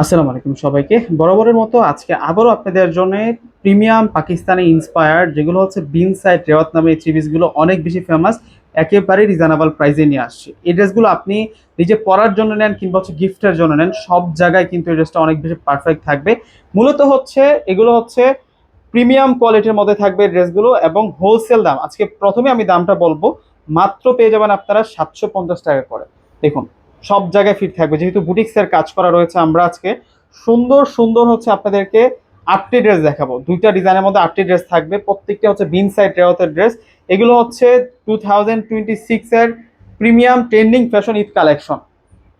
আসসালামু আলাইকুম সবাইকে। বরাবরের মতো আজকে আবারও আপনাদের জন্য প্রিমিয়াম পাকিস্তানি ইন্সপায়ার্ড যেগুলো হচ্ছে বিন সাইড রেওয়াত নামে এই থ্রি পিসগুলো অনেক বেশি ফেমাস, একেবারে রিজনেবল প্রাইসে নিয়ে আসছি। এই ড্রেসগুলো আপনি নিজে পরার জন্য নেন কিংবা হচ্ছে গিফটের জন্য নেন, সব জায়গায় কিন্তু এই ড্রেসটা অনেক বেশি পারফেক্ট থাকবে। মূলত হচ্ছে এগুলো হচ্ছে প্রিমিয়াম কোয়ালিটির মধ্যে থাকবে ড্রেসগুলো এবং হোলসেল দাম। আজকে প্রথমে আমি দামটা বলবো, মাত্র পেয়ে যাবেন আপনারা 750 টাকা করে। দেখুন, সব জায়গায় ফিট থাকবে, যেহেতু বুটিক্সের কাজ করা রয়েছে। আমরা আজকে সুন্দর সুন্দর হচ্ছে আপনাদেরকে 8টি ড্রেস দেখাবো। দুইটা ডিজাইনের মধ্যে 8টি ড্রেস থাকবে, প্রত্যেকটা হচ্ছে বিন সাইড রেওয়াতের ড্রেস। এগুলো হচ্ছে 2026 এর premium trending fashion Eid collection.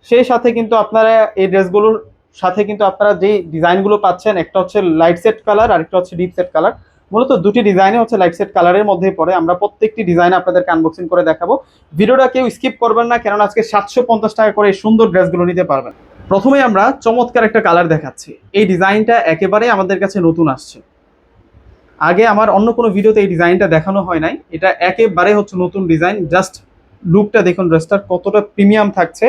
সেই সাথে কিন্তু আপনারা এই ড্রেসগুলোর সাথে কিন্তু আপনারা যে ডিজাইনগুলো পাচ্ছেন, একটা হচ্ছে লাইট সেট কালার আর একটা হচ্ছে ডিপ সেট কালার। মূলত দুটি ডিজাইনে হচ্ছে লাইট সেট কালারের মধ্যেই পড়ে। আমরা প্রত্যেকটি ডিজাইন আপনাদেরকে আনবক্সিং করে দেখাবো। ভিডিওটা কেউ স্কিপ করবেন না, কেননা আজকে 750 টাকা করে এই সুন্দর ড্রেসগুলো নিতে পারবেন। প্রথমেই আমরা চমৎকার একটা কালার দেখাচ্ছি। এই ডিজাইনটা একেবারে আমাদের কাছে নতুন আসছে, আগে আমার অন্য কোনো ভিডিওতে এই ডিজাইনটা দেখানো হয় নাই। এটা একেবারে হচ্ছে নতুন ডিজাইন। জাস্ট লুকটা দেখুন, ড্রেসটার কতটা প্রিমিয়াম থাকছে।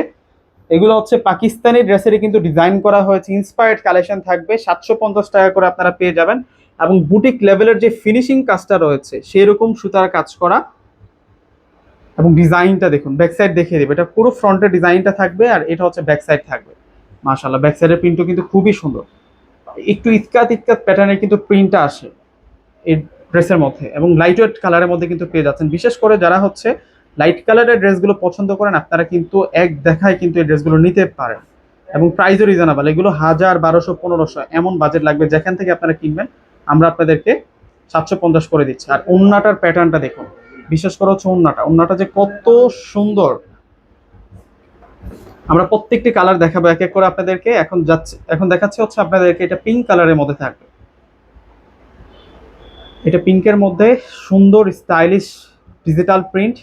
এগুলো হচ্ছে পাকিস্তানি ড্রেসেরই কিন্তু ডিজাইন করা হয়েছে, ইন্সপায়ার্ড কালেকশন থাকবে। 750 টাকা করে আপনারা পেয়ে যাবেন এবং বুটিক লেভেলের যে ফিনিশিং কাজটা রয়েছে সেই রকম সুতার কাজ করা। এবং ডিজাইনটা দেখুন, ব্যাক সাইড দেখিয়ে দেবে। এটা পুরো ফ্রন্টের ডিজাইনটা থাকবে আর এটা হচ্ছে ব্যাক সাইড থাকবে। মাশাআল্লাহ, ব্যাক সাইডের প্রিন্টও কিন্তু খুবই সুন্দর। একটু ইতকাত ইতকাত প্যাটার্নের কিন্তু প্রিন্টটা আসে এই ড্রেসের মধ্যে এবং লাইট ওয়েট কালারের মধ্যে কিন্তু পেয়ে যাচ্ছেন। বিশেষ করে যারা হচ্ছে লাইট কালারের ড্রেসগুলো পছন্দ করেন, আপনারা কিন্তু এক দেখায় কিন্তু এই ড্রেসগুলো নিতে পারেন এবং প্রাইসও রিজনেবল। এগুলো 1000, 1200, 1500 এমন বাজেট লাগবে যেখান থেকে আপনারা কিনবেন। আমরা আপনাদেরকে 750 করে দিচ্ছি। আর ওন্নাটার প্যাটার্নটা দেখুন, বিশেষ করে হচ্ছে ওন্নাটা যে কত সুন্দর। আমরা প্রত্যেকটি কালার দেখাবো এক এক করে আপনাদেরকে। এখন দেখাচ্ছি হচ্ছে আপনাদেরকে, এটা পিঙ্ক কালারের মধ্যে থাকবে। এটা পিঙ্কের মধ্যে সুন্দর স্টাইলিশ ডিজিটাল প্রিন্ট,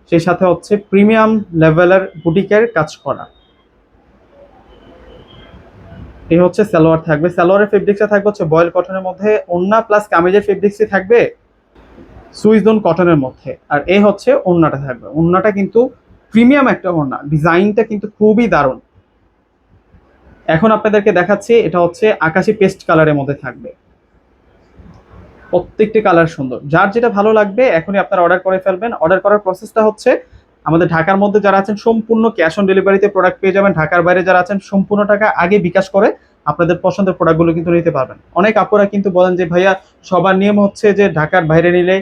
সেই সাথে হচ্ছে প্রিমিয়াম লেভেলের বুটিকের কাজ করা। এই হচ্ছে সালোয়ার থাকবে। সালোয়ারের ফেব্রিক্সটা থাকবে হচ্ছে বয়েল কটনের মধ্যে, ওন্না প্লাস কামিজের ফেব্রিক্সই থাকবে সুইসডন কটনের মধ্যে। আর এই হচ্ছে ওন্নাটা থাকবে। ওন্নাটা কিন্তু প্রিমিয়াম একটা ওন্না, ডিজাইনটা কিন্তু খুবই দারুণ। এখন আপনাদেরকে দেখাচ্ছি, এটা হচ্ছে আকাশি পেস্ট কালারের মধ্যে থাকবে। প্রত্যেকটি কালার সুন্দর, যার যেটা ভালো লাগবে এখনই আপনারা অর্ডার করে ফেলবেন। অর্ডার করার প্রসেসটা হচ্ছে, আমাদের ঢাকার মধ্যে যারা আছেন সম্পূর্ণ ক্যাশ অন ডেলিভারিতে প্রোডাক্ট পেয়ে যাবেন। ঢাকার বাইরে যারা আছেন সম্পূর্ণ টাকা আগে বিকাশ করে আপনাদের পছন্দের প্রোডাক্টগুলো কিন্তু নিতে পারবেন। অনেক আপুরা কিন্তু বলেন যে ভাইয়া, সবার নিয়ম হচ্ছে যে ঢাকার বাইরে নিলে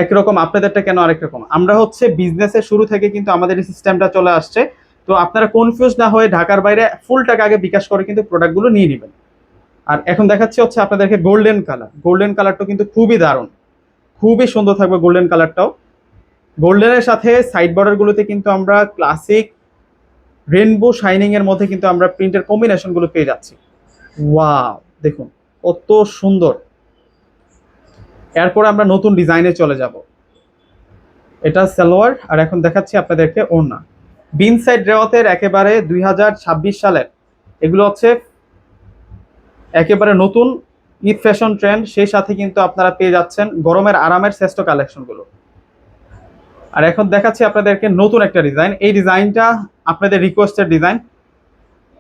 একরকম, আপনাদেরটা কেন আরেক রকম? আমরা হচ্ছে বিজনেসের শুরু থেকে কিন্তু আমাদের এই সিস্টেমটা চলে আসছে। তো আপনারা কনফিউজ না হয়ে ঢাকার বাইরে ফুল টাকা আগে বিকাশ করে কিন্তু প্রোডাক্টগুলো নিয়ে নেবেন। আর এখন দেখাচ্ছি হচ্ছে আপনাদেরকে গোল্ডেন কালার। গোল্ডেন কালারটা কিন্তু খুবই দারুণ, খুবই সুন্দর থাকবে গোল্ডেন কালারটাও। গোল্ডেনের সাথে সাইড বর্ডার গুলোতে কিন্তু আমরা ক্লাসিক রেনবো শাইনিং এর মধ্যে কিন্তু আমরা প্রিন্টের কম্বিনেশন গুলো পেয়ে যাচ্ছি। ওয়াও, দেখুন কত সুন্দর। এরপর আমরা নতুন ডিজাইনে চলে যাব। এটা সালোয়ার আর এখন দেখাচ্ছি আপনাদেরকে ওড়না। বিন সাইড রেওয়াতের একেবারে 2026 সালের এগুলো হচ্ছে একেবারে নতুন ঈদ ফ্যাশন ট্রেন্ড। সেই সাথে কিন্তু আপনারা পেয়ে যাচ্ছেন গরমের আরামের শ্রেষ্ঠ কালেকশনগুলো। আর এখন দেখাচ্ছি আপনাদেরকে নতুন একটা ডিজাইন। এই ডিজাইনটা আপনাদের রিকোয়েস্টের ডিজাইন,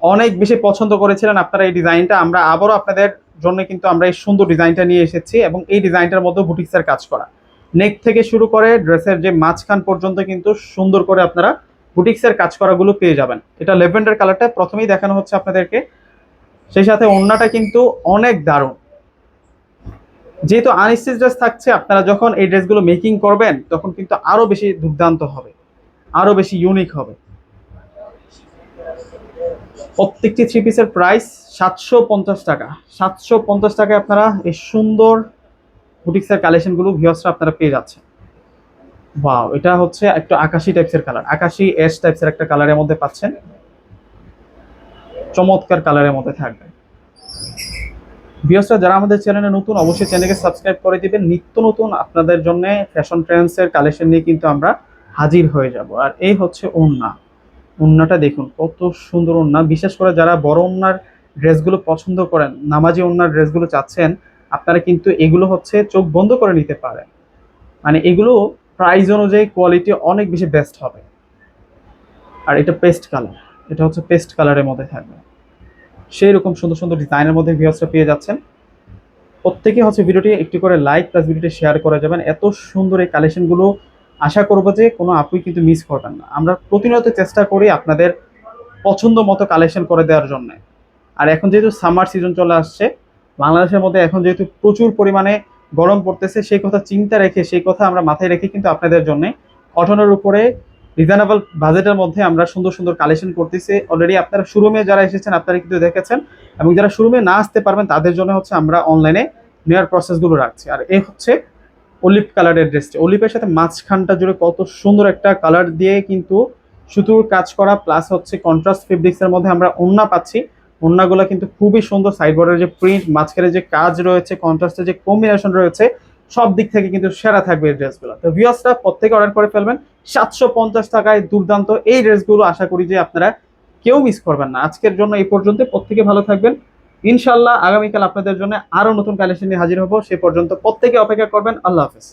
অনেক বেশি পছন্দ করেছিলেন আপনারা এই ডিজাইনটা। আমরা আবারও আপনাদের জন্য কিন্তু আমরা এই সুন্দর ডিজাইনটা নিয়ে এসেছি এবং এই ডিজাইনটার মধ্যে বুটিক্সের কাজ করা। নেক থেকে শুরু করে ড্রেসের যে মাঝখান পর্যন্ত কিন্তু সুন্দর করে আপনারা বুটিক্সের কাজ করাগুলো পেয়ে যাবেন। এটা লেভেন্ডার কালারটা প্রথমেই দেখানো হচ্ছে আপনাদেরকে। সেই সাথে ওড়নাটা কিন্তু অনেক দারুণ। যেহেতু আনস্টিচ ড্রেস থাকছে, আপনারা যখন এই ড্রেসগুলো মেকিং করবেন তখন কিন্তু আরো বেশি দুর্দান্ত হবে, আরো বেশি ইউনিক হবে। প্রত্যেকটি থ্রি পিসের প্রাইস 750 টাকা। 750 টাকায় আপনারা এই সুন্দর বুটিক্সের কালেকশনগুলো ভিউয়ার্সরা আপনারা পেয়ে যাচ্ছেন। ওয়াও, এটা হচ্ছে একটু আকাশি টাইপসের কালার, আকাশি অ্যাশ টাইপসের একটা কালারের মধ্যে পাচ্ছেন। চমৎকার কালারের মধ্যে থাকবে। ভিউয়ার্সরা যারা আমাদের চ্যানেলে নতুন, অবশ্যই চ্যানেলকে সাবস্ক্রাইব করে দিবেন। নিত্য নতুন আপনাদের জন্য ফ্যাশন ট্রেন্ডসের কালেকশন নিয়ে কিন্তু আমরা হাজির হয়ে যাব। আর এই হচ্ছে ওড়না। ওড়নাটা দেখুন কত সুন্দর ওড়না। বিশেষ করে যারা বড় ওড়নার ড্রেসগুলো পছন্দ করেন, নামাজি ওড়নার ড্রেসগুলো চাচ্ছেন, আপনারা কিন্তু এগুলো হচ্ছে চোখ বন্ধ করে নিতে পারেন। মানে এগুলো প্রাইস অনুযায়ী কোয়ালিটি অনেক বেশি বেস্ট হবে। আর এটা পেস্ট কালার, এটা হচ্ছে পেস্ট কালারের মধ্যে থাকবে। সেই রকম সুন্দর সুন্দর ডিজাইনের মধ্যে ভিউয়ার্সরা পেয়ে যাচ্ছেন। প্রত্যেকে হচ্ছে ভিডিওটি একটি করে লাইক প্লাস ভিডিওটি শেয়ার করে যাবেন। এত সুন্দর এই কালেকশনগুলো আশা করবো যে কোনো আপুই কিন্তু মিস করবেন না। আমরা প্রতিনিয়ত চেষ্টা করি আপনাদের পছন্দ মতো কালেকশন করে দেওয়ার জন্য। আর এখন যেহেতু সামার সিজন চলে আসছে, বাংলাদেশের মধ্যে এখন যেহেতু প্রচুর পরিমাণে গরম পড়তেছে, সেই কথা চিন্তা রেখে, সেই কথা আমরা মাথায় রেখে কিন্তু আপনাদের জন্য কটনের উপরে রিজনেবল বাজেটের মধ্যে আমরা সুন্দর সুন্দর কালেকশন করতেছি। অলরেডি আপনারা শোরুমে যারা এসেছেন আপনারা কিন্তু দেখেছেন, এবং যারা শোরুমে না আসতে পারবেন তাদের জন্য হচ্ছে আমরা অনলাইনে নেওয়ার প্রসেসগুলো রাখছি। আর এই হচ্ছে অলিভ কালারের ড্রেসটি, অলিভের সাথে মাঝখানটা জুড়ে কত সুন্দর একটা কালার দিয়ে কিন্তু সুতোর কাজ করা, প্লাস হচ্ছে কন্ট্রাস্ট ফেব্রিক্সের মধ্যে আমরা ওড়না পাচ্ছি। ওড়নাগুলো কিন্তু খুবই সুন্দর, সাইড বর্ডারের যে প্রিন্ট, মাঝখানে যে কাজ রয়েছে, কন্ট্রাস্টের যে কম্বিনেশন রয়েছে, সব দিক থেকে কিন্তু সেরা থাকবে এই ড্রেসগুলো। তো ভিউয়ার্সরা প্রত্যেকে অর্ডার করে ফেলবেন 750 টাকায় দুর্দান্ত এই ড্রেসগুলো। আশা করি যে আপনারা কেউ মিস করবেন না। আজকের জন্য এই পর্যন্ত, প্রত্যেকে ভালো থাকবেন। ইনশাল্লাহ আগামীকাল আপনাদের জন্য আরো নতুন কালেকশন নিয়ে হাজির হবো। সে পর্যন্ত প্রত্যেকে অপেক্ষা করবেন। আল্লাহ হাফেজ।